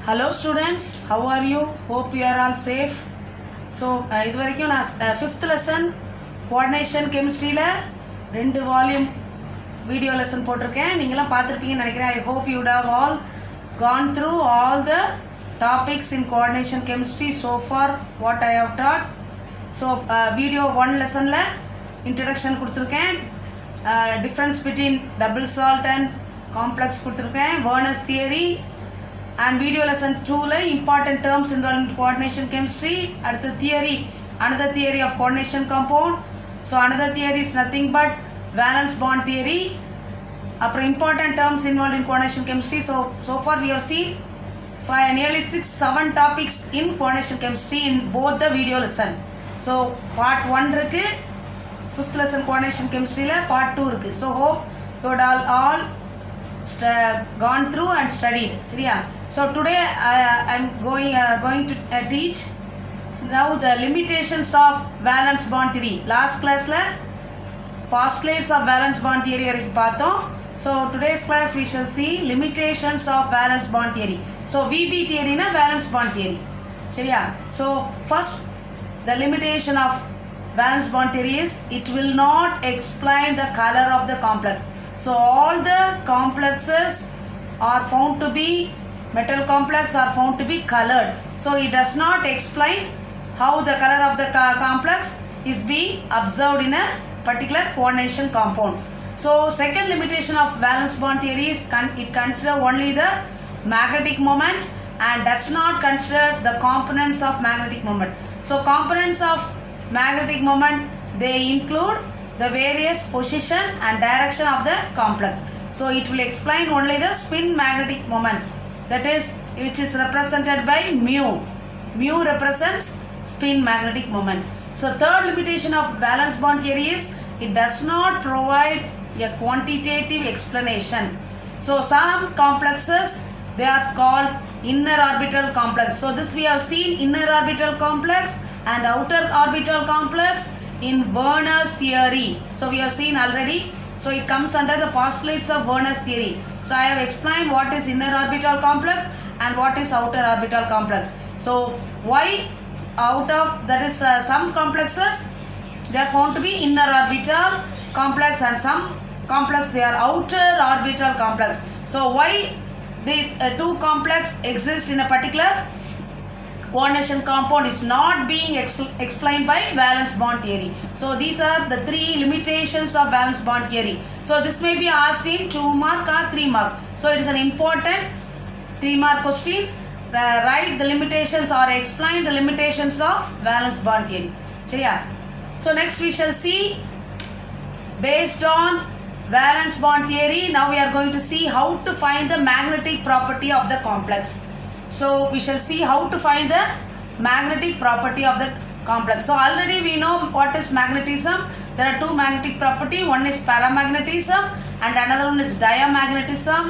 Hello students, how are you? Hope you are all safe. So இது வரைக்கும் நான் 5th lesson coordination chemistryல 2 volume video lesson போட்டிருக்கேன். நீங்களாம் பார்த்துருப்பீங்கன்னு நினைக்கிறேன். I hope you would have all gone through all the topics in coordination chemistry so far what I have taught. So video 1 lessonல introduction கொடுத்துருக்கேன். Difference between double salt and complex கொடுத்துருக்கேன். Werner's theory and video lesson 2 important terms involved in coordination chemistry. Another theory of coordination compound. So another theory is nothing but valence bond theory. Important terms involved in coordination chemistry. So far we have seen nearly 6-7 topics in coordination chemistry in both the video lesson. So part 1 இருக்கு, 5th lesson coordination chemistry part 2 இருக்கு. So hope you would all gone through and studied. So today I am going to teach now the limitations of valence bond theory. Last class la postulates of valence bond theory varaikku paathom. So today's class we shall see limitations of valence bond theory. So VB theory na valence bond theory. So first the limitation of valence bond theory is it will not explain the color of the complex. So all the complexes are found to be metal complex are found to be colored. So it does not explain how the color of the complex is being observed in a particular coordination compound. So second limitation of valence bond theory is it consider only the magnetic moment and does not consider the components of magnetic moment. So components of magnetic moment they include the various position and direction of the complex. So it will explain only the spin magnetic moment, that is which is represented by mu. Mu represents spin magnetic moment. So third limitation of valence bond theory is it does not provide a quantitative explanation. So some complexes they are called inner orbital complex. So this we have seen inner orbital complex and outer orbital complex in Werner's theory. So we have seen already. So it comes under the postulates of Werner's theory. So I have explained what is inner orbital complex and what is outer orbital complex. So why out of that is some complexes they are found to be inner orbital complex and some complex they are outer orbital complex. So why these two complex exist in a particular coordination compound is not being explained by valence bond theory. So these are the 3 limitations of valence bond theory. So this may be asked in 2 mark or 3 mark. So it is an important 3 mark question. Write the limitations or explain the limitations of valence bond theory. So next we shall see based on valence bond theory. Now we are going to see how to find the magnetic property of the complex. So we shall see how to find the magnetic property of the complex. So already we know what is magnetism. There are 2 magnetic property. One is paramagnetism and another one is diamagnetism.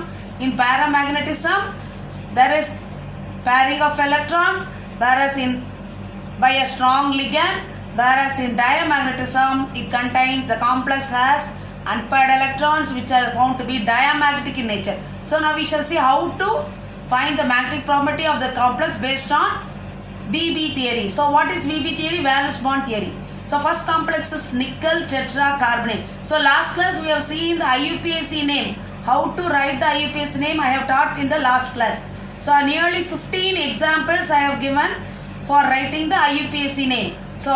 In paramagnetism there is pairing of electrons, whereas in by a strong ligand, whereas in diamagnetism it contains the complex has unpaired electrons which are found to be diamagnetic in nature. So now we shall see how to find the magnetic property of the complex based on VB theory. So what is VB theory? Valence bond theory. So first complex is nickel tetracarbonate. So last class we have seen the IUPAC name. How to write the IUPAC name I have taught in the last class. So nearly 15 examples I have given for writing the IUPAC name. So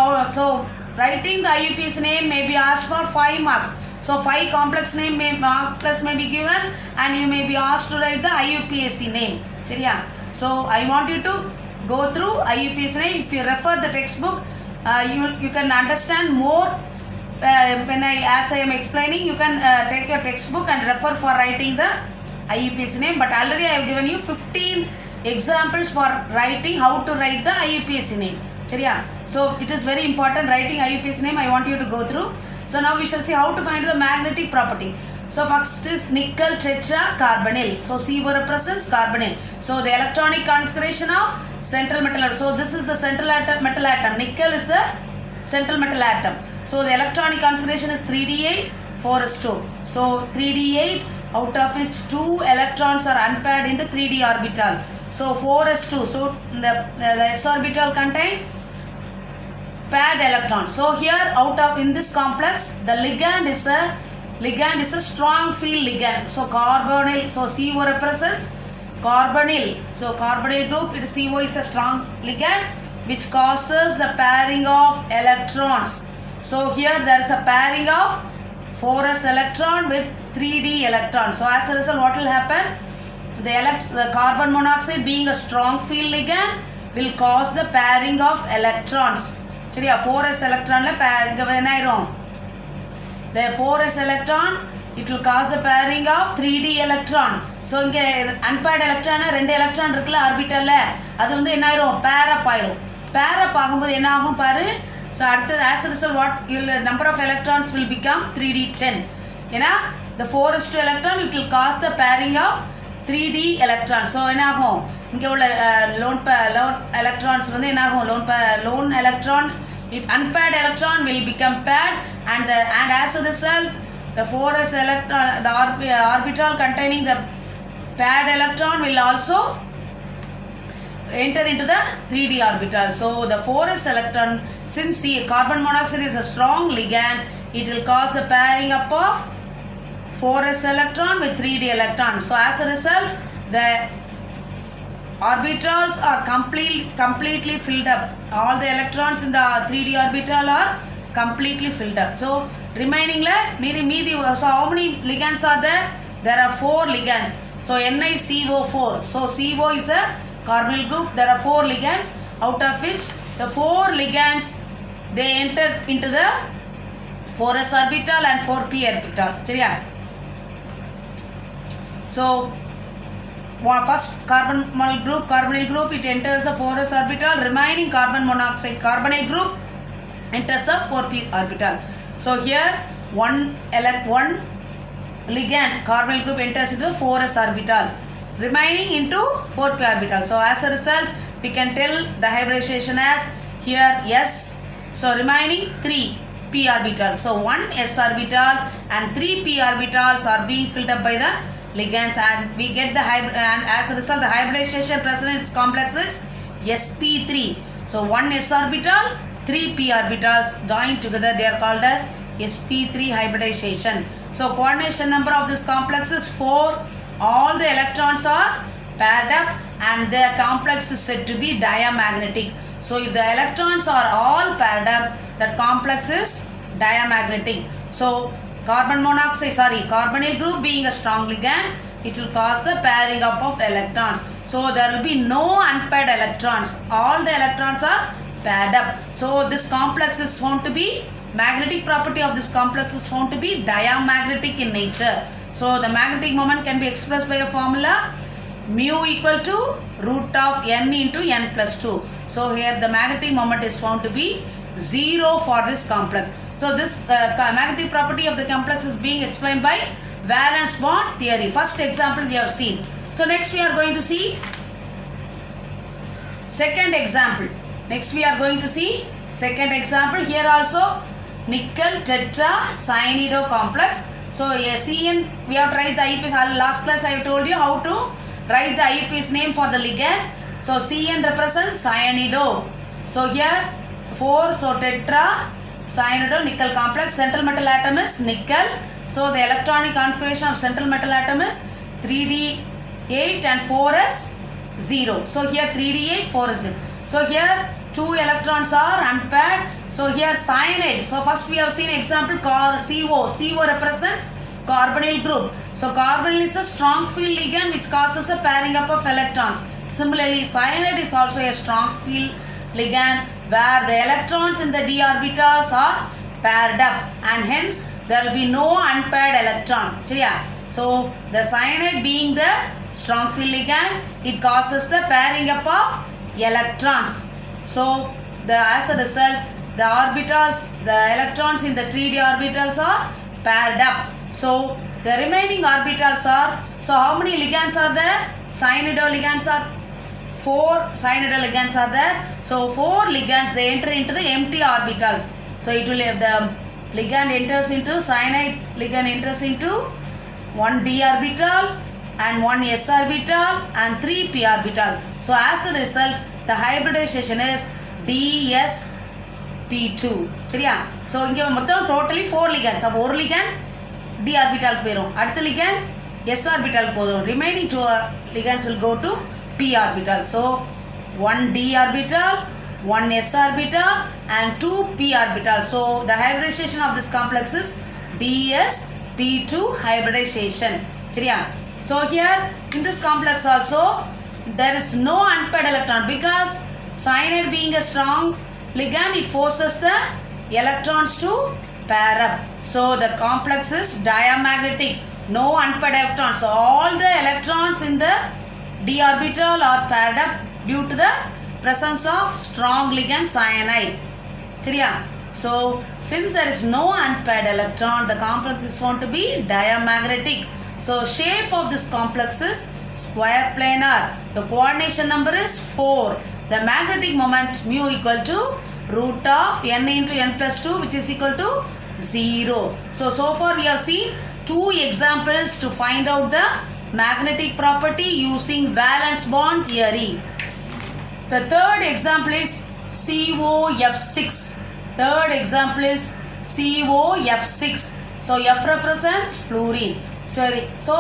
writing the IUPAC name may be asked for 5 marks. So 5 complex name plus may be given and you may be asked to write the IUPAC name. So I want you to go through IUPAC name. If you refer the textbook, you can understand more. As I am explaining, you can take your textbook and refer for writing the IUPAC name. But already I have given you 15 examples for writing how to write the IUPAC name. So it is very important writing IUPAC name. I want you to go through. So now we shall see how to find the magnetic property. So first is nickel tetracarbonyl. So CO represents carbonyl. So the electronic configuration of central metal atom. So this is the central metal atom. Nickel is the central metal atom. So the electronic configuration is 3d8 4s2. So 3d8 out of which 2 electrons are unpaired in the 3d orbital. So 4s2. So the s orbital contains paired electron. So here in this complex, the ligand is a strong field ligand. So carbonyl. So CO represents carbonyl. So carbonyl group, CO is a strong ligand which causes the pairing of electrons. So here there is a pairing of 4s electron with 3d electron. So as a result, what will happen? The carbon monoxide, being a strong field ligand, will cause the pairing of electrons. சரியா 4s electron the 4s electron, it will cause the pairing of 3d electron. So இங்க unpaired electron ரெண்டு electron இருக்குல ஆர்பிட்டல்ல, அது வந்து என்ன ஆயிரும்? pair up ஆயிரும். pair up ஆகும்போது என்ன ஆகும் பாரு? So அடுத்து as a result what number of electrons will become 3d10. ஏனா the 4s2 electron, it will cause the pairing of 3d electron. So என்ன ஆகும்? இங்க உள்ள lone electrons வந்து என்ன ஆகும்? lone electron, unpaired electron will become paired, and as a result the 4s electron, the orbital containing the paired electron will also enter into the 3d orbital. So the 4s electron, since carbon monoxide is a strong ligand, it will cause the pairing up of 4s electron with 3d electron. So as a result, the orbitals are completely filled up. All the electrons in the 3d orbital are completely filled up. So remaining so how many ligands are there? There are 4 ligands. So NiCO4. So CO is the carbonyl group. There are 4 ligands, out of which the 4 ligands, they enter into the 4s orbital and 4p orbital. சரியா? So first carbonyl group, it enters the 4s orbital. Remaining carbon monoxide carbonyl group enters the 4p orbital. So here one ligand carbonyl group enters into the 4s orbital, remaining into 4p orbital. So as a result, we can tell the hybridization as here S. So remaining 3p orbitals. So 1s orbital and 3p orbitals are being filled up by the ligands, and we get the and as a result, the hybridization present in this complex is sp3. So 1s orbital, 3p orbitals joined together, they are called as sp3 hybridization. So coordination number of this complex is 4. All the electrons are paired up and the complex is said to be diamagnetic. So if the electrons are all paired up, that complex is diamagnetic. So carbonyl group being a strong ligand, it will cause the pairing up of electrons. So there will be no unpaired electrons. All the electrons are paired up. So this complex is found to be, magnetic property of this complex is found to be diamagnetic in nature. So the magnetic moment can be expressed by a formula mu equal to root of n into n plus 2. So here the magnetic moment is found to be 0 for this complex. So this magnetic property of the complex is being explained by valence bond theory. First example we have seen. So next we are going to see second example. Here also nickel tetra cyanido complex. So CN, we have tried the IUPAC's. Last class I told you how to write the IUPAC's name for the ligand. So CN represents cyanido. So here 4, so tetra cyanido nickel complex. Central metal atom is nickel. So the electronic configuration of central metal atom is 3d8 and 4s0. So here 3d8, 4s0. So here 2 electrons are unpaired. So here cyanide. So first we have seen example CO. CO represents carbonyl group. So carbonyl is a strong field ligand which causes a pairing up of electrons. Similarly, cyanide is also a strong field ligand where the electrons in the d orbitals are paired up, and hence there will be no unpaired electron. So the cyanide being the strong field ligand, it causes the pairing up of electrons. So as a result, the electrons in the 3d orbitals are paired up. So the remaining orbitals are, so how many ligands are there? Cyanido ligands are 4 cyanido ligands are there. So 4 ligands, they enter into the empty orbitals. So it will have the ligand enters into cyanide ligand enters into 1d orbital, and 1 s orbital and 3 p orbital. So as a result, the hybridization is dsp2. சரியா? So இங்க மொத்தம் totally 4 ligands. அப்போ ஒரு ligand d orbital போயிடும், அடுத்த ligand s orbital போதும். Remaining 2 ligands will go to p orbital. So 1 d orbital, 1 s orbital and 2 p orbital. So the hybridization of this complex is dsp2 hybridization. சரியா? So here in this complex also there is no unpaired electron because cyanide being a strong ligand, it forces the electrons to pair up. So the complex is diamagnetic, no unpaired electrons. So all the electrons in the d orbital are paired up due to the presence of strong ligand cyanide. சரியா? So since there is no unpaired electron, the complex is found to be diamagnetic. So shape of this complex is square planar. The coordination number is 4. The magnetic moment mu equal to root of n into n plus 2, which is equal to 0. So far we have seen 2 examples to find out the magnetic property using valence bond theory. The third example is COF6. Third example is COF6. So F represents fluorine. So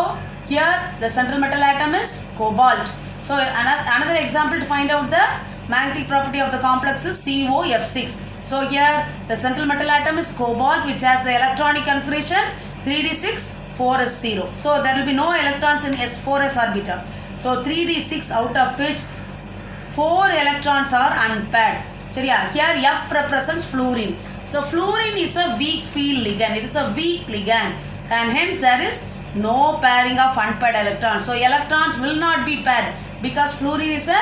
here the central metal atom is cobalt. So another example to find out the magnetic property of the complex is COF6. So here the central metal atom is cobalt, which has the electronic configuration 3d6 4s0. So there will be no electrons in s4s orbital. So 3d6 out of which 4 electrons are unpaired. சரியா? Here F represents fluorine. So fluorine is a weak field ligand. It is a weak ligand and hence there is no pairing of unpaired electrons. So electrons will not be paired because fluorine is a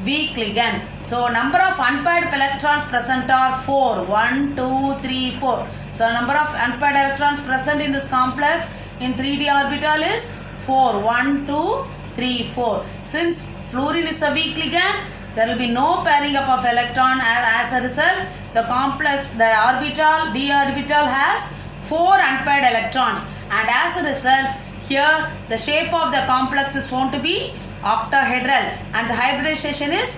weak ligand. So number of unpaired electrons present are 4. 1, 2, 3, 4. So number of unpaired electrons present in this complex in 3d orbital is 4. 1, 2, 3, 4. Since fluorine is a weak ligand, there will be no pairing up of electron. As a result, the complex, the orbital, d orbital has 4 unpaired electrons, and as a result here the shape of the complex is found to be octahedral and the hybridization is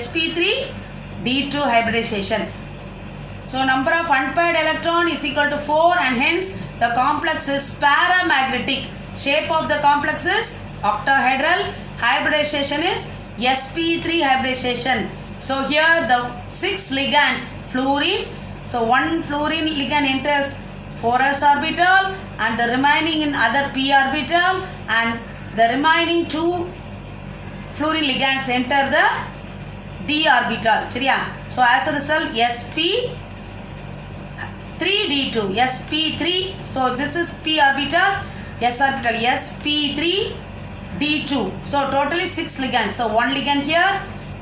sp3d2 hybridization. So number of unpaired electron is equal to 4 and hence the complex is paramagnetic. Shape of the complex is octahedral. Hybridization is sp3 hybridization. So here the 6 ligands fluorine. So one fluorine ligand enters 4s orbital and the remaining in other p orbital, and the remaining 2 fluorine ligands enter the d orbital. சரியா? So as a result sp3d2 sp3. So this is p orbital, s orbital, sp3d2. So totally 6 ligands. So one ligand here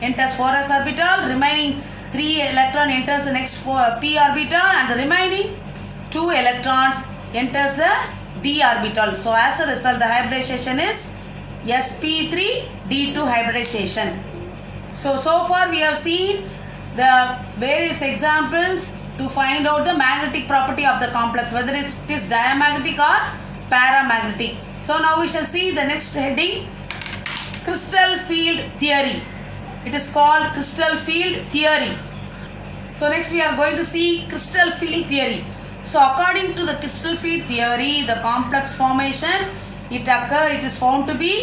enters 4s orbital, remaining 3 electron enters the next p orbital and the remaining 2 electrons enters the d orbital. So as a result the hybridization is sp3d2 hybridization. So far we have seen the various examples to find out the magnetic property of the complex, whether it is diamagnetic or paramagnetic. So now we shall see the next heading, crystal field theory. It is called crystal field theory. So next we are going to see crystal field theory. So according to the crystal field theory, the complex formation it is found to be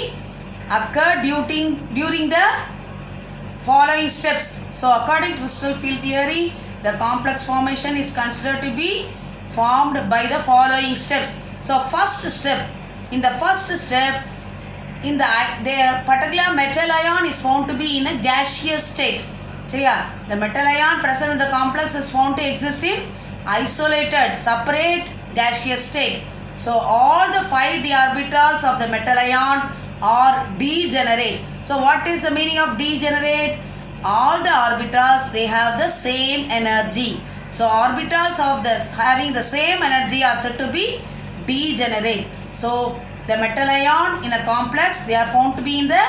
occur during the following steps. So according to crystal field theory, the complex formation is considered to be formed by the following steps. So first step, in the first step, in the particular metal ion is found to be in a gaseous state. சரியா? The metal ion present in the complex is found to exist in isolated, separate gaseous state. So all the 5 d orbitals of the metal ion are degenerate. So what is the meaning of degenerate? All the orbitals, they have the same energy. So orbitals of this having the same energy are said to be degenerate. So the metal ion in a complex, they are found to be in the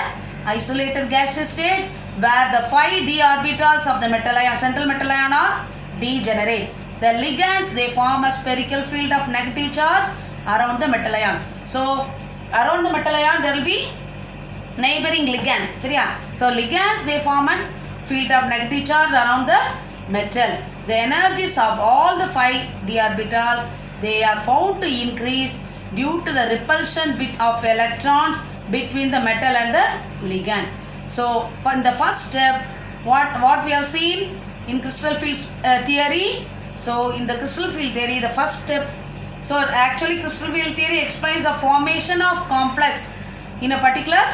isolated gaseous state where the 5 d orbitals of the metal ion, central metal ion are degenerate. The ligands, they form a spherical field of negative charge around the metal ion. So around the metal ion there will be neighboring ligand. So ligands they form a field of negative charge around the metal. The energies of all the 5 d orbitals they are found to increase due to the repulsion bit of electrons between the metal and the ligand. So from the first step, what we have seen in crystal field theory. So in the crystal field theory, the first step. So actually crystal field theory explains the formation of complex in a particular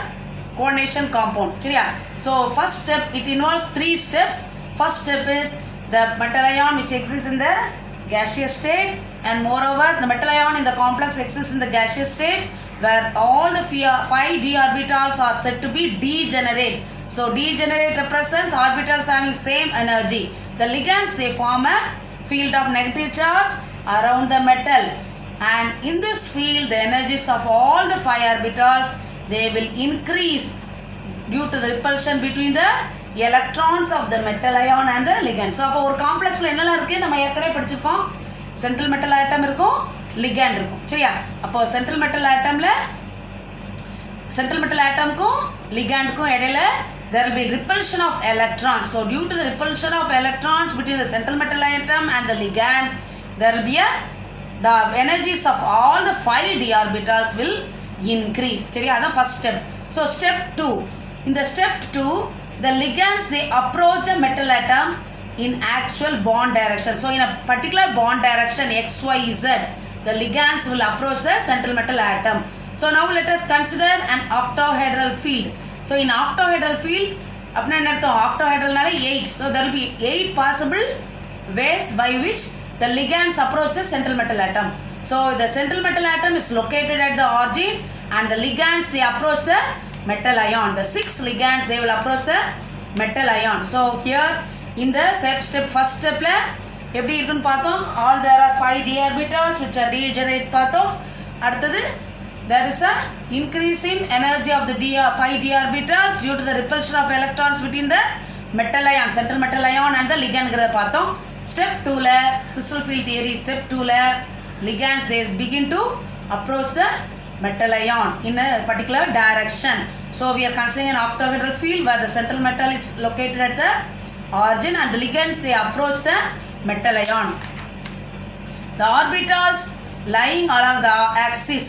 coordination compound. So first step it involves 3 steps. First step is the metal ion which exists in the gaseous state, and moreover the metal ion in the complex exists in the gaseous state where all the 5 d orbitals are said to be degenerate. So degenerate represents orbitals having same energy. The ligands they form a field of negative charge around the metal, and in this field the energies of all the 5 orbitals they will increase due to the repulsion between the electrons of the metal ion and the ligand. So அப்போ ஒரு காம்ப்ளெக்ஸ்ல என்னெல்லாம் இருக்கு நம்ம ஏற்கனவே படிச்சிருக்கோம். Central metal ஆட்டம் இருக்கும், ligand இருக்கும். சரியா? அப்போ சென்ட்ரல் மெட்டல் ஆட்டம்க்கும் லிகேண்ட்க்கும் இடையில there will be repulsion of electrons. So due to the repulsion of electrons between the central metal atom and the ligand, there will be the energies of all the 5 d orbitals will increase. சரியா? அதான் first step. So step 2. In the step 2, the ligands they approach the metal atom in actual bond direction. So in a particular bond direction x, y, z, the ligands will approach the central metal atom. So now let us consider an octahedral field. So in octahedral field, apna enna artham? Octahedral nale 8. So there will be 8 possible ways by which the ligands approach the central metal atom. So the central metal atom is located at the origin, and the ligands they approach the metal ion. The 6 ligands they will approach the metal ion. So here in the first step la எப்படி இருக்குன்னு பார்த்தோம். All there are 5 d orbitals which are degenerate பார்த்தோம். அடுத்தது there is a increase in energy of the 5 d orbitals due to the repulsion of electrons between the metal ion, central metal ion and the ligand ங்கறத பார்த்தோம். Step 2 la crystal field theory, step 2 la ligands they begin to approach the metal ion in a particular direction. So we are considering an octahedral field where the central metal is located at the origin, and the ligands they approach the metal ion. The orbitals lying along the axis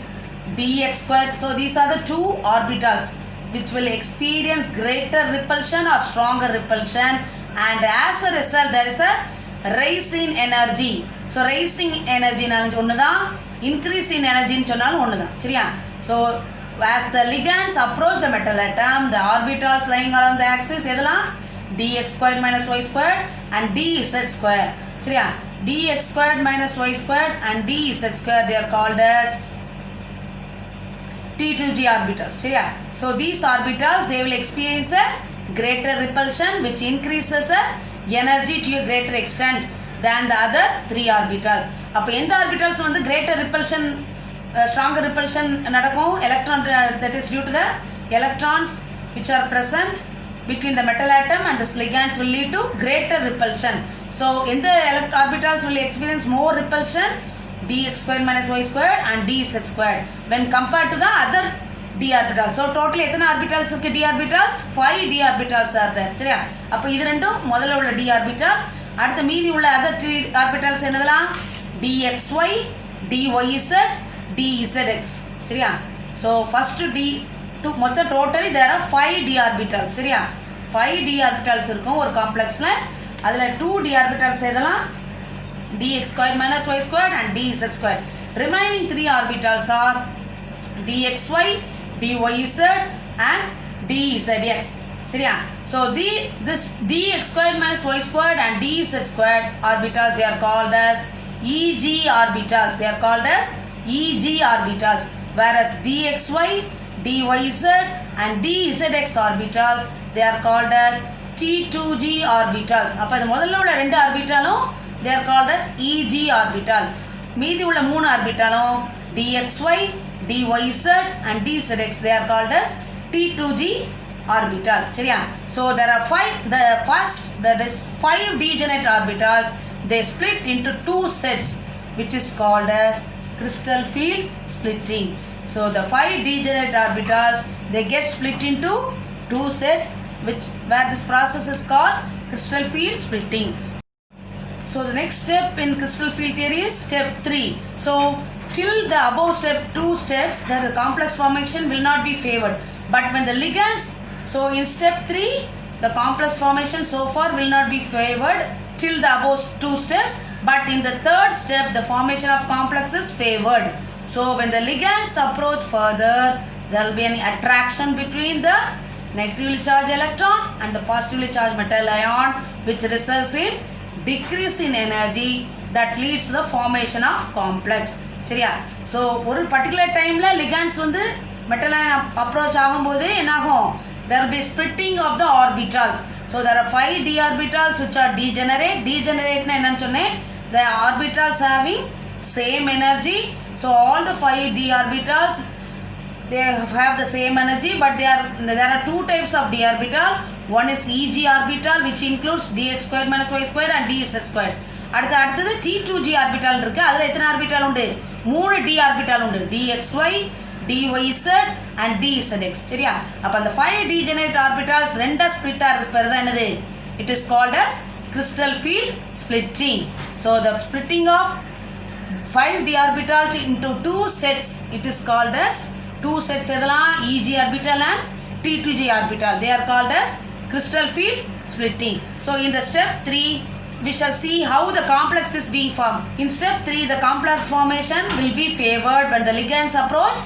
dx squared. So these are the 2 orbitals which will experience greater repulsion or stronger repulsion, and as a result there is a rise in energy. So rising energy நாலும் ஒண்ணுதான், increase in energy சொன்னாலும் ஒண்ணுதான். சரியா? So as the ligands approach the metal atom, the orbitals lying along the axis எதெல்லாம்? dx squared minus y squared and dz squared. சரியா? dx squared minus y squared and dz squared they are called as T2g orbitals. சரியா? So these orbitals they will experience a greater repulsion which increases the energy to a greater extent than the other 3 orbitals. அப்போ எந்த orbitals வந்து greater repulsion, stronger repulsion நடக்கும்? Electron, that is due to the electrons which are present between the metal atom and the ligands will lead to greater repulsion. So எந்த orbitals will experience more repulsion? dx squared minus y squared and dz squared when compared to the other d orbitals. So total எத்தனை orbitals இருக்கு? d orbitals 5 d orbitals are there. சரியா? அப்போ இது ரெண்டும் முதல்ல உள்ள d orbital, அடுத்து மீதி உள்ள other 3 orbitals என்னதெல்லாம்? dxy, dyz, dzx. சரியா? So first மொத்த totally there are 5 d orbitals. சரியா? 5 d orbitals இருக்கும் ஒரு காம்ப்ளெக்ஸ்ல. அதுல 2 d orbitals எதெல்லாம்? dx squared minus y squared and dz squared. Remaining 3 orbitals are dxy, dyz and dzx. சரியா? So this dx squared minus y squared and dz squared orbitals they are called as Eg orbitals. They are called as Eg orbitals, whereas dxy, dyz and dzx orbitals they are called as T2g orbitals. அப்ப இந்த முதல்ல உள்ள 2 ஆர்பிட்டாலும் they are called as Eg orbital. மீதி உள்ள 3 ஆர்பிட்டாலும் dxy, dyz and dzx they are called as T2g orbital. சரியா? So there are 5 degenerate orbitals. They split into 2 sets which is called as crystal field splitting. So the 5 degenerate orbitals, they get split into 2 sets, where this process is called crystal field splitting. So the next step in crystal field theory is step 3. So till the above step 2 steps, that the complex formation will not be favored. But when the ligands, so in step 3, the complex formation so far will not be favored till the above 2 steps. But in the third step, the formation of complex is favored. So when the ligands approach further, there will be an attraction between the negatively charged electron and the positively charged metal ion, which results in decrease in energy that leads to the formation of complex. சரியா? So ஒரு particular timeல ligands வந்து metal ion approach ஆகும்போது என்னாகும்? There will be splitting of the orbitals. So there are 5 d orbitals which are degenerate. Degenerate na enna சொன்னேன்? The orbitals having same energy. So all the 5 d orbitals, they have the same energy, but there are 2 types of d orbital. One is Eg orbital, which includes dx squared minus y squared and dz squared. அடுத்தது T2g orbital இருக்கு. அதுல எத்தனை orbital உண்டு? 3 d orbital உண்டு. dxy, dyz and dzx. சரியா? அப்ப அந்த 5 degenerate orbitals ரெண்டா ஸ்ப்ளிட் ஆகிறதுக்கு பேர் தான் என்னது? It is called as crystal field splitting. So the splitting of 5 d orbitals into 2 sets, it is called as 2 sets எதெல்லாம்? Eg orbital and T2g orbital. They are called as crystal field splitting. So in the step 3, we shall see how the complex is being formed. In step 3, the complex formation will be favored when the ligands approach.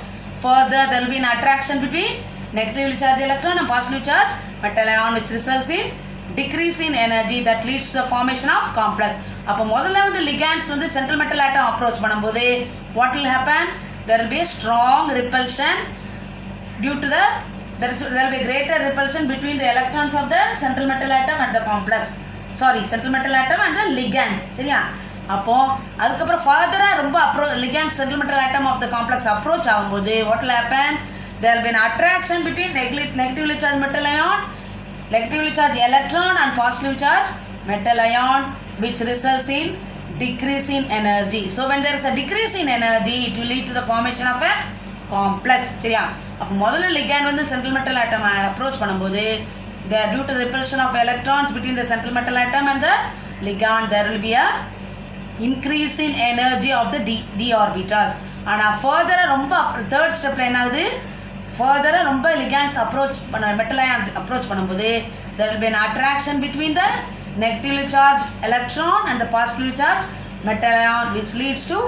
Further, there will be an attraction between negatively charged electron and positively charged metal ion, which results in decrease in energy that leads to the formation of complex. அப்போ முதல்ல வந்து ligands வந்து central metal atom approach பண்ணும்போது what will happen? There will be a strong repulsion due to there will be a greater repulsion between the electrons of the central metal atom and the complex. Central metal atom and the ligand. சரியா? அப்போ அதுக்கப்புறம் ஃபர்தரா ரொம்ப ligand central metal atom of the complex approach ஆகும்போது what will happen? There will be an attraction between negatively charged metal ion, negatively charged electron and positively charged metal ion, which results in decrease in energy. So when there is a decrease in energy, it will lead to the formation of a complex. சரியா? அப்போ முதல்ல ligand வந்து central metal atom approach பண்ணும்போது, due to the repulsion of electrons between the central metal atom and the ligand, there will be a increase in energy of the d orbitals. ஆனால் further ரொம்ப third step என்ன ஆகுது? Further ரொம்ப ligands approach metal ion approach பண்ணும்போது, there will be an attraction between the negatively charged electron and the positively charged metal ion, which leads to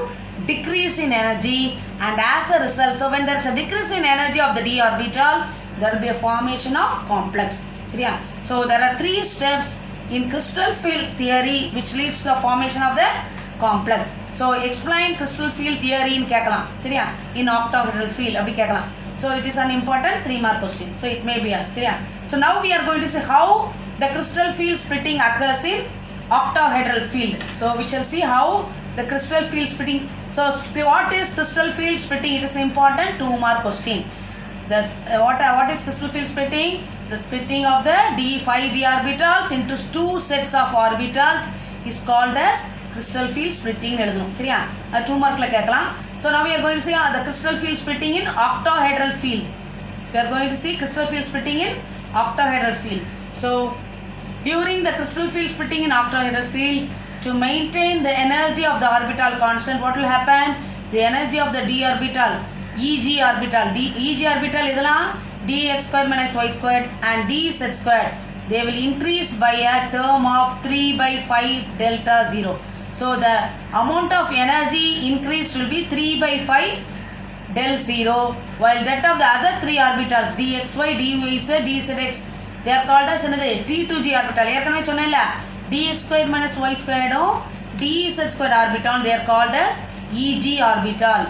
decrease in energy, and as a result, so when there is a decrease in energy of the d orbital, there will be a formation of complex. சரியா? So there are 3 steps in crystal field theory which leads to the formation of the complex. So explain crystal field theory in கேட்கலாம். சரியா? In octahedral field அப்படி கேட்கலாம். So it is an important 3 mark question. So it may be asked. சரியா? So now we are going to see how the crystal field splitting occurs in octahedral field. So we shall see how the crystal field splitting. So what is crystal field splitting? It is important 2 mark question. What is crystal field splitting? The splitting of the 5 d orbitals into 2 sets of orbitals is called as crystal field splitting. எழுதணும். சரியா? 2 markல கேட்கலாம். So now we are going to see the crystal field splitting in octahedral field. We are going to see crystal field splitting in octahedral field. So during the crystal field splitting in octahedral field, to maintain the energy of the orbital constant, what will happen? The energy of the d orbital, Eg orbital, Eg orbital இதெல்லாம் dx squared minus y squared and dz squared, they will increase by a term of 3 by 5 delta 0. So the amount of energy increased will be 3 by 5 del 0, while that of the other 3 orbitals dxy, dyz, dzx, they are called as another T2g orbital. ஏற்கனவே சொன்னேன்ல, dx squared minus y squared dz squared orbital, they are called as Eg orbital.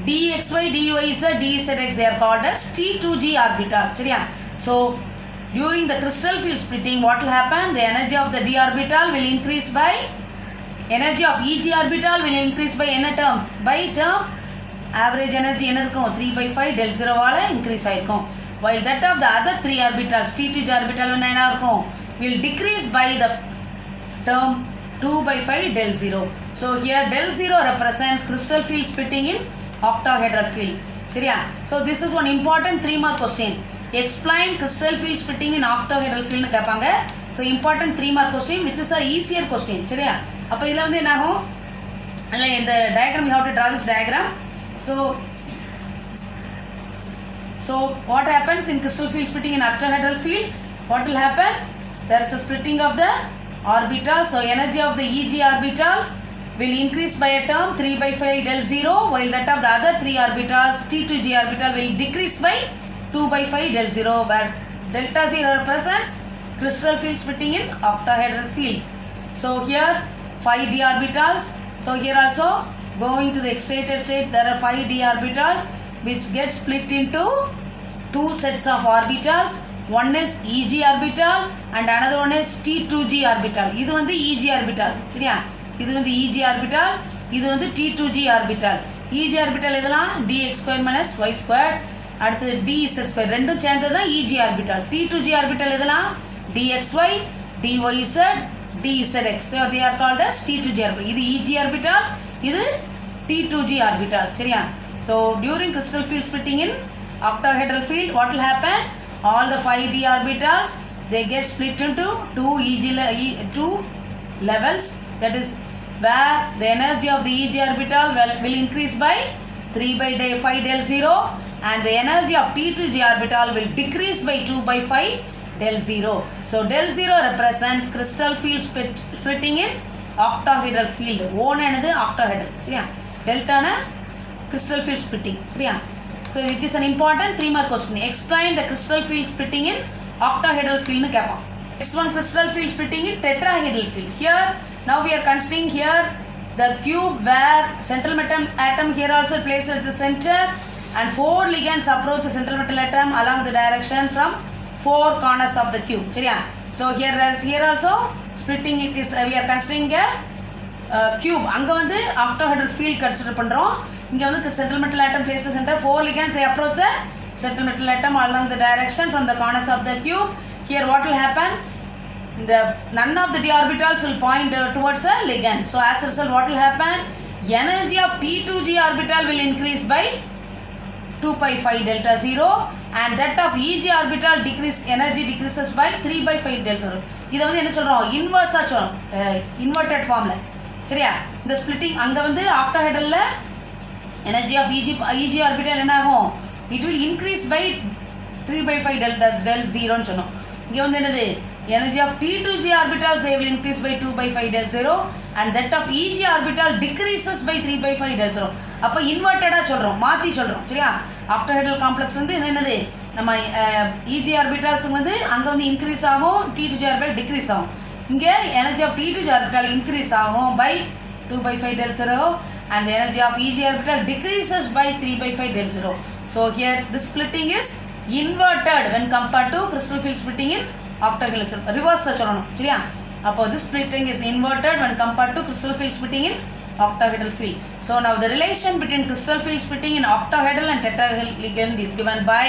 dxy, dyz, dzx, they are called as T2g orbital. சரியா? So during the crystal field splitting, what will happen? The energy of the d orbital will increase by energy of Eg orbital will increase by என்ன term? By term average energy என்ன இருக்கும்? 3 by 5 del 0 வால increase ஆயிருக்கும். While that of the other 3 orbitals, T2g orbital என்ன இருக்கும்? Will decrease by the term 2 by 5 del 0. So here del 0 represents crystal field splitting in octahedral field. சரியா? So this is one important 3 mark question. Explain crystal field splitting in octahedral field னு கேட்பாங்க. So important 3 mark question which is a easier question. சரியா? அப்ப இதுல வந்து என்ன ஆகும்? in the diagram you have to draw this diagram. So what happens in crystal field splitting in octahedral field? What will happen? There is a splitting of the orbital. So energy of the Eg orbital will increase by a term 3 by 5 del 0, while that of the other 3 orbitals T2G orbital will decrease by 2 by 5 del 0, where delta 0 represents crystal field splitting in octahedral field. So here 5 d orbitals. So here also going to the excited state there are 5 d orbitals which get split into 2 sets of orbitals. One is Eg orbital and another one is T2G orbital. இது வந்து Eg orbital. சரியா? இது வந்து Eg orbital, இது வந்து T2G orbital. Eg orbital இதெல்லாம் dx square minus y square, அடுத்து dz square, ரெண்டும் சேர்ந்தது தான் Eg orbital. T2G orbital இதெல்லாம் dxy, dyz, dzx. So they are called as T2G orbital. இது Eg orbital, இது T2G orbital. சரியா? So during crystal field splitting in octahedral field, what will happen? All the 5 d orbitals they get split into two levels. That is where the energy of the Eg orbital will increase by 3 by 5 del 0, and the energy of T2G orbital will decrease by 2 by 5 del 0. So del 0 represents crystal field splitting in octahedral field. O என்னது octahedral. சரியா? delta na crystal field splitting. சரியா? So it is an important 3 mark question. Explain the crystal field splitting in octahedral field nu கேட்பான். Next one, crystal field splitting in tetrahedral field. Here now we are considering here the cube where central metal atom here also placed at the center, and 4 ligands approach the central metal atom along the direction from 4 corners of the cube. சரியா? So here also splitting it is we are considering a cube. அங்க வந்து octahedral field consider பண்றோம். இங்க வந்து central metal atom places center, 4 ligands they approach the central metal atom along the direction from the corners of the cube. Here what will happen? None of the d orbitals will point towards a ligand. So as a result what will happen? Energy of T2G orbital will increase by 2 by 5 delta 0, and that of Eg orbital energy decreases by 3 by 5 delta 0. இதை வந்து என்ன சொல்றோம்? இன்வர்ஸா சொல்றோம், inverted ஃபார்ம்ல. சரியா? இந்த splitting அங்க வந்து ஆக்டாஹெட்ரல்ல energy of Eg orbital என்ன ஆகும்? It will increase by 3 by 5 delta del 0 ன்னு சொன்னோம். இங்க வந்து என்னது? Energy of T2G orbitals they will increase by 2 by 5 del 0, and that of Eg orbital decreases by 3 by 5 del 0. அப்ப இன்வெர்ட்டடா சொல்றோம், மாத்தி சொல்றோம். சரியா? ஆக்டாஹெட்ரல் காம்ப்ளெக்ஸ் வந்து என்னது? நம்ம Eg orbitals வந்து அங்க வந்து இன்க்ரீஸ் ஆகும், T2G orbital டிக்ரீஸ் ஆகும். இங்க energy of T2G orbital increase ஆகும் by 2 by 5 del 0, and the energy of Eg orbital decreases by 3 by 5 del 0. So here the splitting is inverted when compared to crystal field splitting in octahedral. Reverse சொல்லணும். சரியா? அப்போ this splitting is inverted when compared to crystal field splitting in octahedral field. So now the relation between crystal field splitting in octahedral and tetrahedral ligand is given by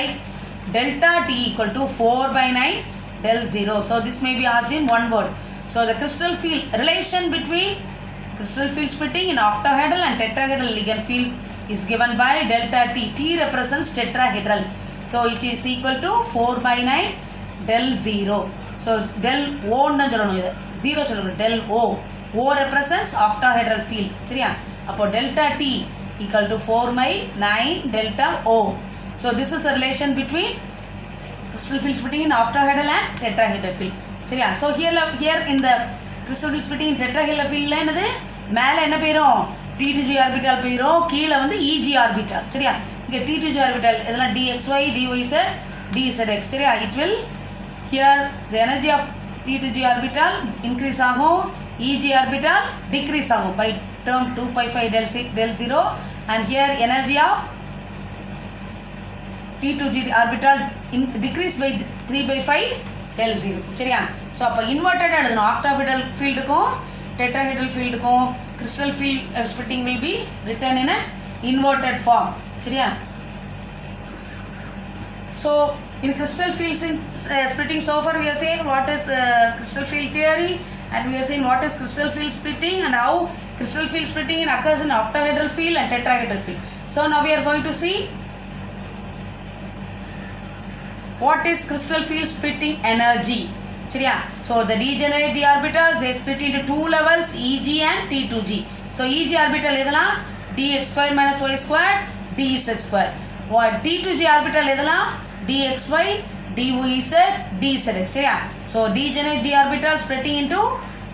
delta T equal to 4 by 9 del 0. So this may be asked in one word. So the crystal field relation between crystal field splitting in octahedral and tetrahedral ligand field is given by delta T. T represents tetrahedral. So it is equal to 4 by 9 del 0. So del O ன்னு சொல்லணும், இது 0 சொல்லணும், del O. O represents octahedral field. சரியா? அப்போ delta T equal to 4 by 9 delta O. So this is the relation between crystal field splitting in octahedral and tetrahedral field. சரியா? So here in the crystal field splitting in tetrahedral field ல என்னது? மேல என்ன போயிரும்? T2G orbital போயிரும், கீழ வந்து Eg orbital. சரியா? இங்க T2G orbital இதெல்லாம் dxy, dyz, dzx. சரியா? It will here the energy of T2G orbital increase ஆகும், Eg orbital decrease ஆகும் by term 2 by 5 del 0, and here energy of T2G orbital decrease by 3 by 5 del 0. சரியா? So அப்போ இன்வெர்ட்டடாக எழுதணும். Octahedral ஃபீல்டுக்கும் tetrahedral ஃபீல்டுக்கும் crystal field splitting will be written in an inverted form. சரியா? So in crystal field splitting, so far we are saying what is the crystal field theory, and we are saying what is crystal field splitting and how crystal field splitting occurs in octahedral field and tetrahedral field. So now we are going to see what is crystal field splitting energy? சரியா? So the degenerate d orbitals they split into two levels Eg and T2g. So Eg orbital எதெல்லாம் dx square minus y square dz square. T2g orbital எதெல்லாம் dxy dyz dzx. சரியா? So degenerate d orbital splitting into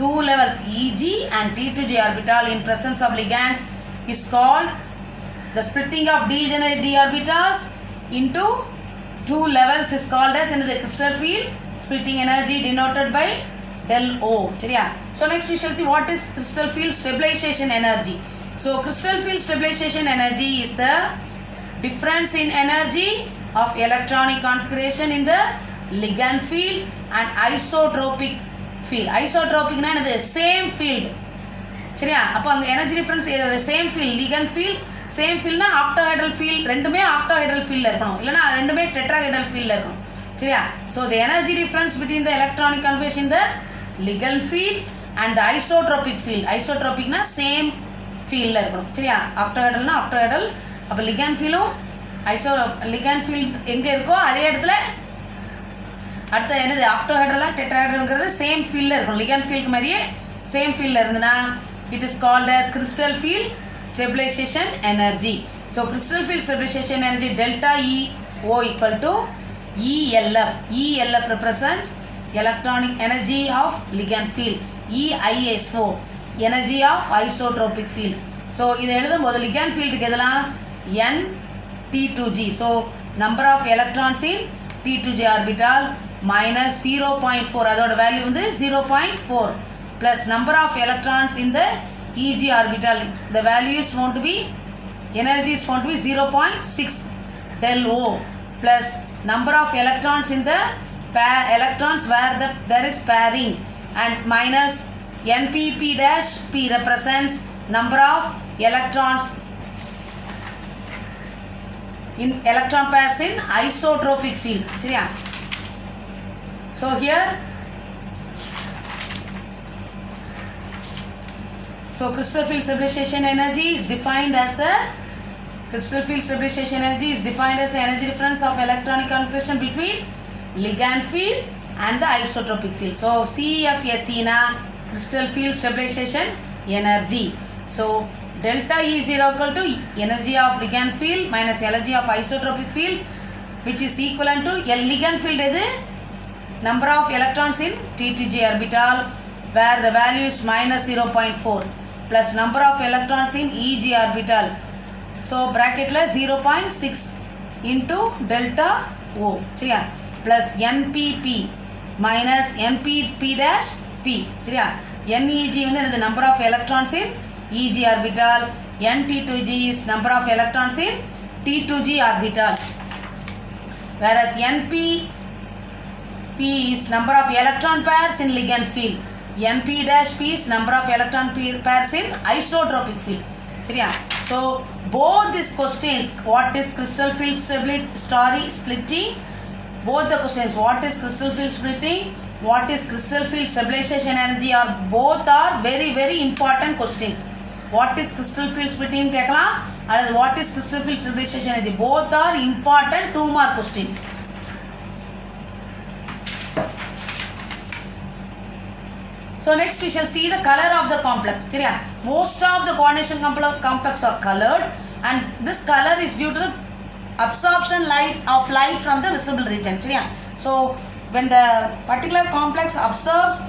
two levels Eg and T2g orbital in presence of ligands is called the splitting of degenerate d orbitals into two levels is called as the crystal field splitting energy denoted by del O. சரியா? So next we shall see what is crystal field stabilization energy. So crystal field stabilization energy is the difference in energy of electronic configuration in the ligand field and isotropic field. Isotropic na the same field. சரியா? அப்போ அங்க energy difference same field ligand field same field na octahedral field ரெண்டுமே octahedral field இருக்கணும் இல்லனா ரெண்டுமே tetrahedral field இருக்கணும். சரியா? So the energy difference between the electronic configuration in the ligand field and the isotropic field. Isotropic na same field இருக்கணும். சரியா? octahedral na octahedral அப்ப ligand field ligand field எங்க இருக்கோ அதே இடத்துல அடுத்து என்னது octahedral tetrahedralங்கிறது சேம் ஃபீல்ட்ல இருக்கும். ligand field மாதிரியே சேம் ஃபீல்ட்ல இருந்தனா it is called as crystal field stabilization energy. So crystal field stabilization energy delta E O equal to ELF. ELF represents electronic energy of ligand field. EISO energy of isotropic field. So இதை எழுதும்போது ligand field க்கு எதெல்லாம் N T2g. So number of electrons in T2g orbital minus 0.4 அதோட value வந்து 0.4 plus number of electrons in the Eg orbital. The value is found to be energy is found to be 0.6 del O plus number of electrons in the electrons where there is pairing and minus NPP dash P represents number of electrons in electron pairs in isotropic field. சரியா? So here so crystal field stabilization energy is defined as the crystal field stabilization energy is defined as the energy difference of electronic configuration between ligand field and the isotropic field. So CFSE na crystal field stabilization energy. So delta E is equal to energy of ligand field minus energy of isotropic field which is equivalent to ligand field edu number of electrons in T2g orbital where the value is minus 0.4 plus number of electrons in Eg orbital. So bracket la 0.6 into delta O. சரியா? plus NPP minus NPP dash P. சரியா? NEG வந்து the number of electrons in Eg orbital. NT2g is number of electrons in T2g orbital. Whereas NPP is number of electron pairs in ligand field. NP dash P is number of electron pairs in isotropic field. சரியா? So both these questions, what is crystal field splitting? Both the questions, what is crystal field splitting? What is crystal field stabilization energy? Are both are very very important questions. What is crystal field splitting கேட்கலாம் அல்லது what is crystal field stabilization energy? Both are important 2 mark question. So next we shall see the color of the complex. சரியா? Most of the coordination complex are colored and this color is due to the absorption of light from the visible region. சரியா? So when the particular complex absorbs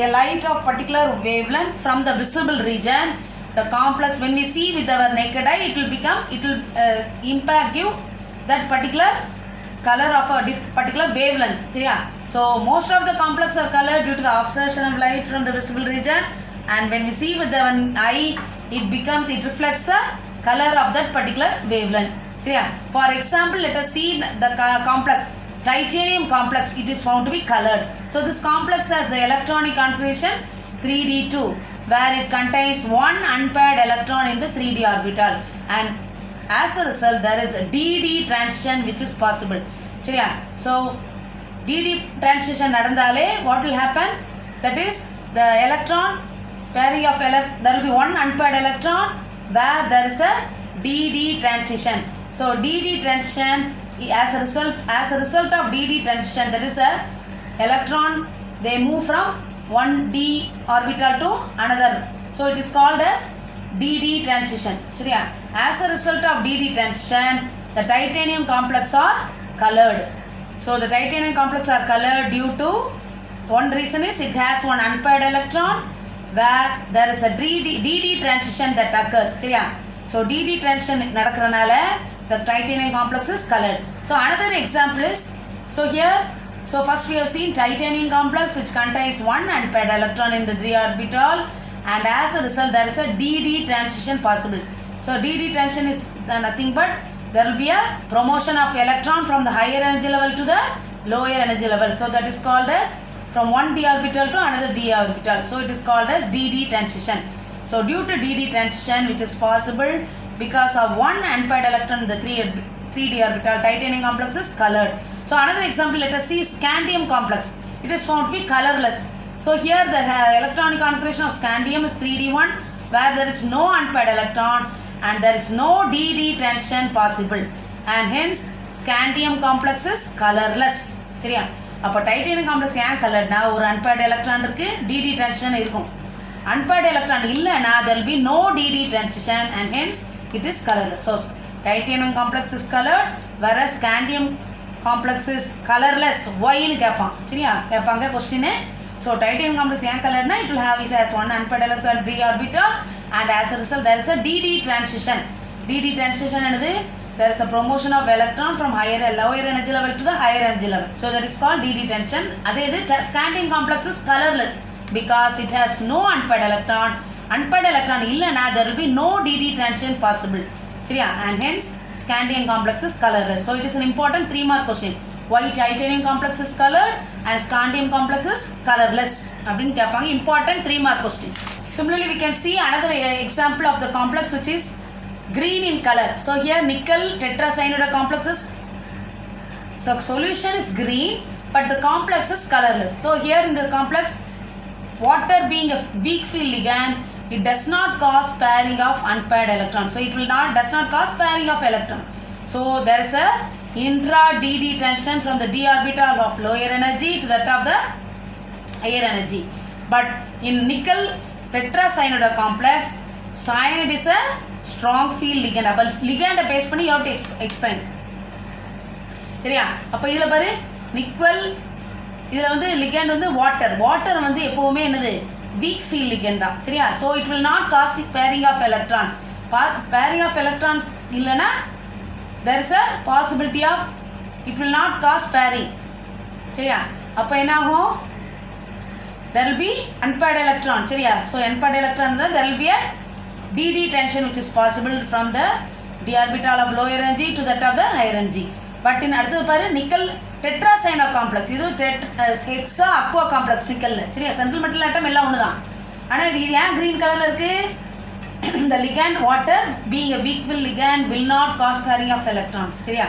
a light of particular wavelength from the visible region, the complex when we see with our naked eye it will impact you that particular color of a particular wavelength. சரியா? So most of the complex are colored due to the absorption of light from the visible region and when we see with our eye it reflects the color of that particular wavelength. சரியா? For example, let us see the complex titanium complex. It is found to be colored. So this complex has the electronic configuration 3d2 where it contains one unpaired electron in the 3d orbital and as a result there is a dd transition which is possible. சரியா? So dd transition நடந்தாலே what will happen? That is the electron pairing of there will be one unpaired electron where there is a dd transition. So dd transition as a result of DD transition, that is the electron, they move from one d orbital to another, so it is called as DD transition. சரியா? As a result of DD transition, the titanium complex are colored. So the titanium complex are colored due to one reason is it has one unpaired electron where there is a DD transition that occurs. சரியா? So DD transition நடக்கிறனால the titanium complex is colored. So another example is, so here, so first we have seen titanium complex which contains one unpaired electron in the d orbital, and as a result there is a DD transition possible. So DD transition is nothing but there will be a promotion of electron from the higher energy level to the lower energy level. So that is called as from one d orbital to another d orbital. So it is called as DD transition. So due to DD transition, which is possible because of one unpaired electron in the 3d orbital, titanium complex is colored. So another example, let us see scandium complex. It is found to be colorless. So here the electronic configuration of scandium is 3d1 where there is no unpaired electron and there is no DD transition possible, and hence scandium complex is colorless. சரியா? அப்போ titanium complex ஏன் கலர்னா ஒரு unpaired electron இருக்கு, DD transition இருக்கும். Unpaired electron இல்லைனா there will be no DD transition and hence it is colorless. So titanium complex is colored whereas scandium complex is colorless. Why னு கேட்பான். சரியா? கேட்பாங்க क्वेश्चन. So titanium complex ஏன் கலர்னா it has one unpaired electron d orbital and as a result there is a DD transition. DD transition என்னது? There is a promotion of electron from lower energy level to the higher energy level. So that is called DD transition. அதே இது scandium complex is colorless because it has no unpaired electron. Unpaired electron இல்லைனா there will be no DD transition possible. சரியா? And hence scandium complex is colorless. So it is an important 3-mark question. Why titanium complex is colored and scandium complex is colorless அப்படின்னு கேட்பாங்க. Important 3-mark question. Similarly, we can see another example of the complex which is green in color. So here nickel tetracyanide complex is, so solution is green but the complex is colorless. So here in the complex, water being a weak field ligand, it does not cause pairing of unpaired electrons. So it does not cause pairing of electron. So there is a intra DD transition from the d orbital of lower energy to that of the higher energy. But in nickel tetracyanide complex, cyanide is a strong field ligand. அப்போ ligand base பண்ணி you have to explain. சரியா? அப்போ இதில் பாரு nickel, இதில் வந்து ligand வந்து water வந்து எப்போவுமே என்னது weak field ligand தான். சரியா? So it will not cause pairing of electrons. Pairing of electrons இல்லைனா there is a possibility of it will not cause pairing. சரியா? அப்போ என்ன ஆகும்? There will be unpaired electron. சரியா? So unpaired electron then there will be a DD transition which is possible from the d orbital of lower energy to that of the higher energy. But in அடுத்தது பாரு nickel டெட்ராசைனோ complex, இது hexa Aqua complex நிக்கல்ல. சரியா? Central metal ஆட்டம் எல்லாம் ஒன்று தான். ஆனால் இது ஏன் க்ரீன் கலரில் இருக்குது? The ligand water being a weak field ligand will not cause pairing of electrons. சரியா?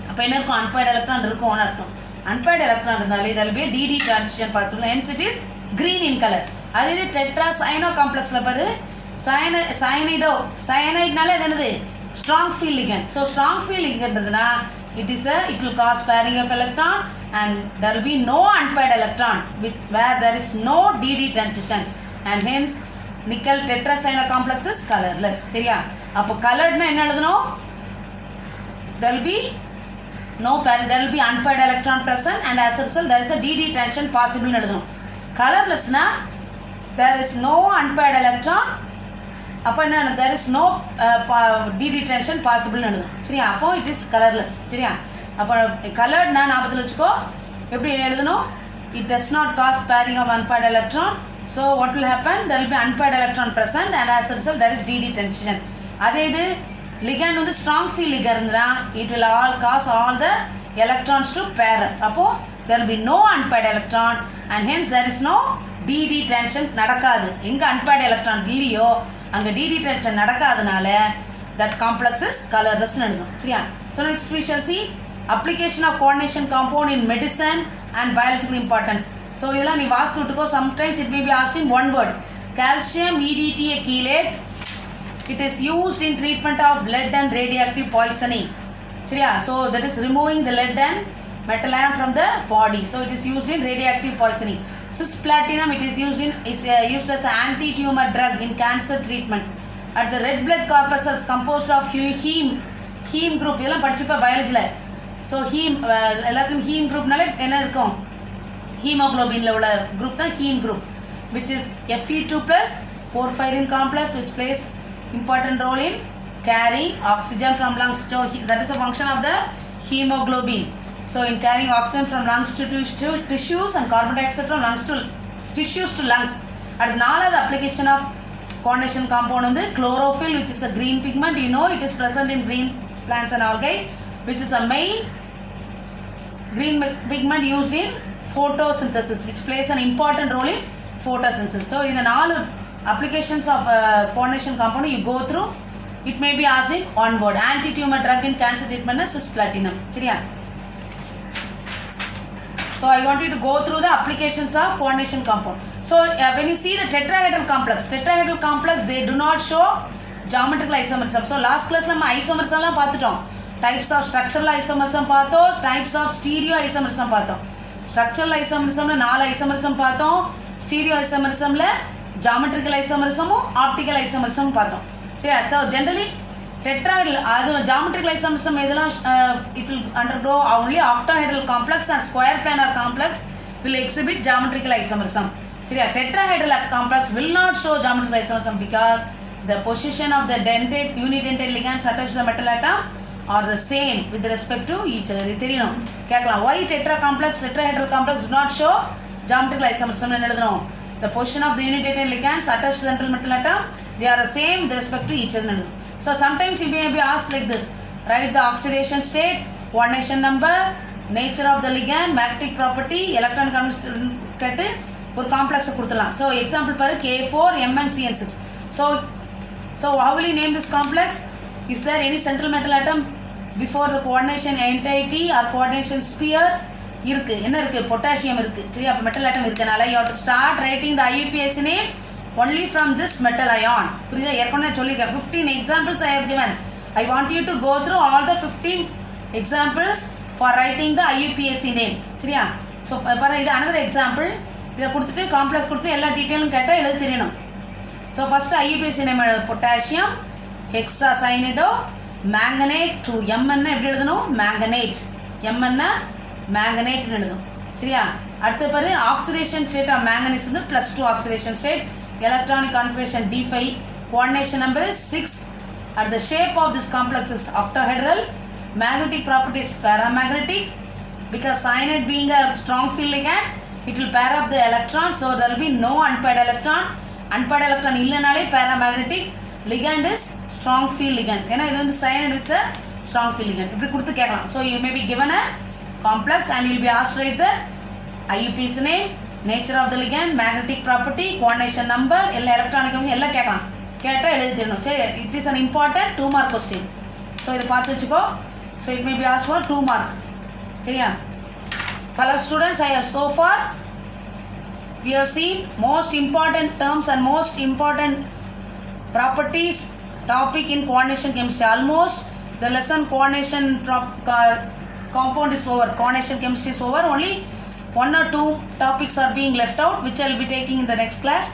அப்போ என்ன இருக்கும்? unpaired electron இருக்கும்னு அர்த்தம். unpaired electron இருந்தாலே there will be a DD transition possible, hence it is green in color. அதே இது டெட்ராசைனோ காம்ப்ளெக்ஸில் பாரு cyanide-னால அது என்னது? strong field ligand. So strong field ligandன்றதுனா it will cause pairing of electron and there will be no unpaired electron where there is no DD transition and hence nickel tetracyanide complex is colorless. சரியா? அப்போ coloredனா என்ன எழுதணும்? There will be no pairing, there will be unpaired electron present and as a result there is a DD transition possible னு எழுதணும். colorlessனா there is no unpaired electron, அப்போ என்ன? there is no DD transition possible னு எழுதணும். சரியா? அப்போ it is colorless. சரியா? அப்போ coloredனா ஞாபகத்தில் வச்சுக்கோ. எப்படி எழுதணும்? it does not cause pairing of unpaired electron. So what will happen? There will be unpaired electron present and as a result there is DD transition. அதே இது ligand வந்து strong field ligand இருந்தா it will cause all the electrons to pair up. அப்போ there will be no unpaired electron and hence there is no DD transition நடக்காது. எங்க unpaired electron இல்லையோ அங்க DD transition நடக்காதனால that complex is colorless னு எழுதணும். சரியா? So next we shall see application of coordination compound in medicine and biological importance. So இதெல்லாம் நீ வாசி விட்டுக்கோ. Sometimes it may be asked in one word. Calcium EDTA chelate, it is used in treatment of lead and radioactive poisoning. சரியா? So that is removing the lead and metal ion from the body. So it is used in radioactive poisoning. Cisplatinum, it is used as an anti-tumor drug in cancer treatment. At the red blood corpuscles composed of heme group, இதெல்லாம் படிச்சுப்ப பயாலஜில. So எல்லாத்துக்கும் heme குரூப்னாலே என்ன இருக்கும்? ஹீமோக்ளோபின்ல உள்ள group தான் haem group, which is Fe2+, porphyrin complex, which plays important role in carrying oxygen from lungs. So that is a function of the hemoglobin. So in carrying oxygen from lungs to tissues and carbon dioxide from lungs to tissues to lungs. At the application of coordination compound on the chlorophyll, which is a green pigment. You know it is present in green plants and algae, which is a main green pigment used in photosynthesis, which plays an important role in photosynthesis. So in the all applications of coordination compound you go through, it may be asked in one word. Anti-tumor drug in cancer treatment is cisplatinum. சரியா? So I want you to go through the applications of coordination compound. So when you see the tetrahedral complex, they do not show geometrical isomerism. So last class நம்ம isomerism எல்லாம் பார்த்துட்டோம். Types of structural isomerism பார்த்தோம், types of stereo isomerism பார்த்தோம். Structural isomerism ல 4 isomerism பார்த்தோம், stereo isomerism ல geometrical isomerism, optical isomerism பார்த்தோம். சரியா? So generally tetrahedral அது geometrical isomerism இதெல்லாம் it will undergo only octahedral complex and square planar complex will exhibit geometrical isomerism. சரியா? Tetrahedral complex will not show geometrical isomerism because the position of the unidentate ligands attached to the metal atom are the same with respect to each other. இது தெரியணும். கேட்கலாம், why tetrahedral complex do not show geometrical isomerism ன்னு எழுதணும். The position of the unidentate ligands attached to the metal atom, they are the same with respect to each other. So sometimes you may be asked like this: write the oxidation state, coordination number, nature of the ligand, magnetic property, electron கேட்டு ஒரு காம்ப்ளெக்ஸை கொடுத்துடலாம். So example பாரு, K4 MnCN6. So how will you name this complex? Is there any central metal atom before the coordination entity or coordination sphere? இருக்கு. என்ன இருக்கு? Potassium இருக்கு. சரி, அப்போ மெட்டல் ஆட்டம் இருக்கனால you have to start writing the IUPAC name only from this metal ion. புரியுதா? ஏற்கனவே சொல்லியிருக்கேன். 15 examples I have given. I want you to go through all the 15 examples for writing the IUPAC name. சரியா? So பாரு, இது another example. இதை கொடுத்துட்டு complex கொடுத்து எல்லா டீட்டெயிலும் கேட்டால் எழுத தெரியணும். ஸோ ஃபஸ்ட்டு IUPAC நேம் எழுது. Potassium hexacyanido manganate 2. எம்என்னா எப்படி எழுதணும்? மேங்கனேட். எம்என்னா மேங்கனேட்னு எழுதணும். சரியா? அடுத்த பாரு, ஆக்சிடேஷன் ஸ்டேட் ஆஃப் மேங்கனீஸ் வந்து +2 oxidation state, electronic configuration D5, coordination number is 6. At the shape of this complex is octahedral, magnetic property is paramagnetic, because cyanide being a strong field ligand, it will pair up the electron, so there will be no unpaired electron. Unpaired electron இல்லனாலே paramagnetic, ligand is strong field ligand. ஏன்னா இது வந்து cyanide with a strong field ligand. இப்படி கொடுத்து கேட்கலாம். So you may be given a complex and you will be asked to write the IUPAC name, nature of the ligand, magnetic property, coordination number, எல்லா electronic எல்லாம் கேட்கலாம். கேட்டால் எழுதி தெரியணும். சரி, it is an important 2 mark question. So இதை பார்த்து வச்சுக்கோ. So it may be asked for 2 mark. சரியா? Hello students, so far we have seen most important terms and most important properties topic in coordination chemistry. Almost the lesson coordination compound is over, coordination chemistry is over. Only 1 or 2 topics are being left out, which I will be taking in the next class.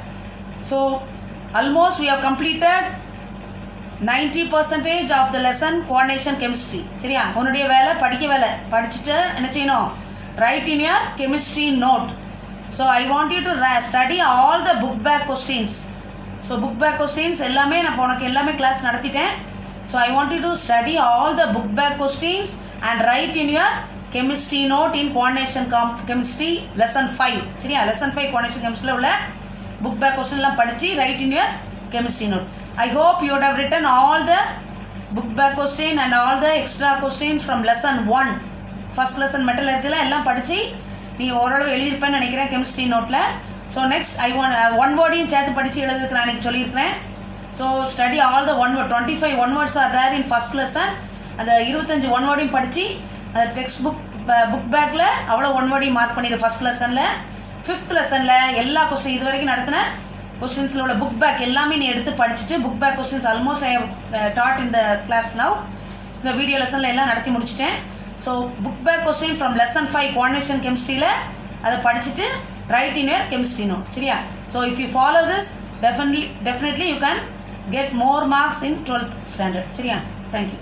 So almost we have completed 90% of the lesson coordination chemistry. சரியா? உன்னுடைய வேலை படிக்க வேலை படிச்சுட்டு என்ன செய்யணும்? Write in your chemistry note. So I want you to study all the book back questions. So book back questions எல்லாமே நான் உனக்கு எல்லாமே class நடத்திட்டேன். So I want you to study all the book back questions and write in your chemistry note in coordination chemistry lesson 5. சரியா? lesson 5 coordination chemistry உள்ள book back question எல்லாம் படிச்சு write in your chemistry note. I hope you would have written all the book back question and all the extra questions from lesson 1. First lesson மெட்டலர்ஜியில் எல்லாம் படித்து நீ ஓரளவு எழுதியிருப்பேன்னு நினைக்கிறேன் கெமிஸ்ட்ரி நோட்டில். So next I want one வேர்டையும் சேர்த்து படித்து எழுதுறதுக்கு நான் எனக்கு சொல்லியிருக்கிறேன். So study all the 1 word 25 1 words are there in first lesson. அந்த 25 1 வேர்டையும் படித்து அந்த டெக்ஸ்ட் புக் பேக்கில் அவ்வளோ 1 வேர்டையும் மார்க் பண்ணிடு ஃபர்ஸ்ட் லெசனில். 5th லெசனில் எல்லா கொஸ்டின் இது வரைக்கும் நடத்தின கொஸ்டின்ஸில் உள்ள புக் பேக் எல்லாமே நீ எடுத்து படிச்சுட்டு book back questions almost I have taught in the class now. இந்த வீடியோ லெசனில் எல்லாம் நடத்தி முடிச்சிட்டேன். So book back question from lesson 5 coordination கெமிஸ்ட்ரியில் அதை படிச்சுட்டு right in your chemistry note. சரியா? So if you follow this definitely you can get more marks in 12th standard. சரியா? Thank you.